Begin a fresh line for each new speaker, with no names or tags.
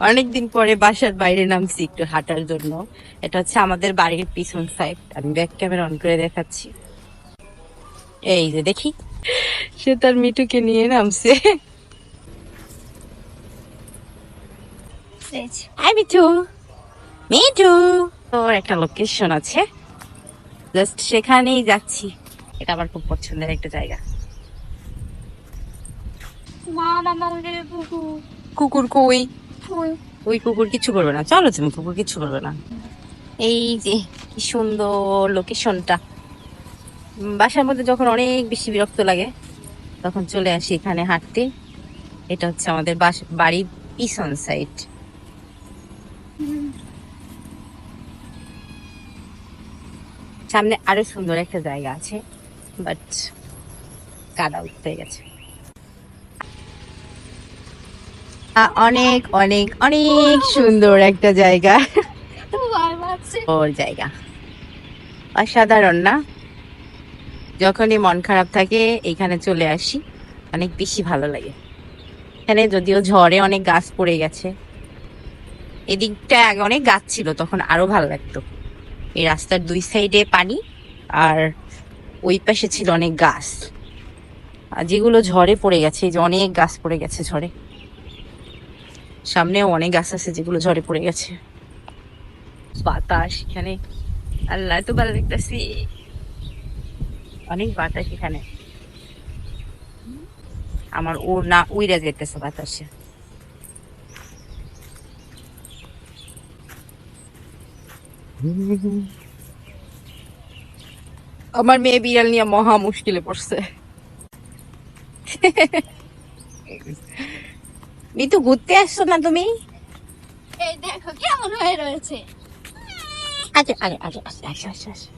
অনেকদিন পরে বাসার বাইরে নামছি একটু হাঁটার জন্য। এটা হচ্ছে আমাদের বাড়ির পিছন সাইড। আমি ব্যাক ক্যামেরা অন করে দেখাচ্ছি। এই যে দেখি, সে তার মিঠুকে নিয়ে নামছে। হাই মিঠু, মিঠু। তোর একটা লোকেশন আছে, জাস্ট সেখানেই যাচ্ছি। এটা আমার খুব পছন্দের একটা জায়গা। কুকুর কই? ওই কুকুর কিছু করবে না, চলো তুমি, কুকুর কিছু করবে না। এই যে কি সুন্দর লোকেশনটা। বাসার মধ্যে যখন অনেক বেশি বিরক্ত লাগে তখন চলে আসি এখানে হাঁটতে। এটা হচ্ছে আমাদের বাড়ির পিছন সাইড। সামনে আরো সুন্দর একটা জায়গা আছে, বাট কাদা উঠতে গেছে। অনেক অনেক অনেক সুন্দর একটা জায়গা। ওর জায়গা অসাধারণ না? যখনই মন খারাপ থাকে এখানে চলে আসি, অনেক বেশি ভালো লাগে। এখানে যদিও ঝড়ে অনেক গাছ পড়ে গেছে, এদিকটা আগে অনেক গাছ ছিল, তখন আরো ভালো লাগতো। এই রাস্তার দুই সাইডে পানি, আর ওই পাশে ছিল অনেক গাছ, আর যেগুলো ঝড়ে পড়ে গেছে। এই যে অনেক গাছ পড়ে গেছে ঝড়ে, সামনেও অনেক গাছ আছে যেগুলো ঝড়ে পড়ে গেছে। বাতাস এখানে, আল্লাহ তো ভালো লাগতেছে, অনেক বাতাস এখানে। আমার ও না উইরা যেতেছে বাতাসে। আমার মেয়ে বিড়াল নিয়ে মহা মুশকিলে পড়ছে। মিতু, ঘুরতে আসছো না তুমি?
এই দেখো কেমন হয়ে রয়েছে।
আচ্ছা আচ্ছা আচ্ছা আচ্ছা আচ্ছা আচ্ছা।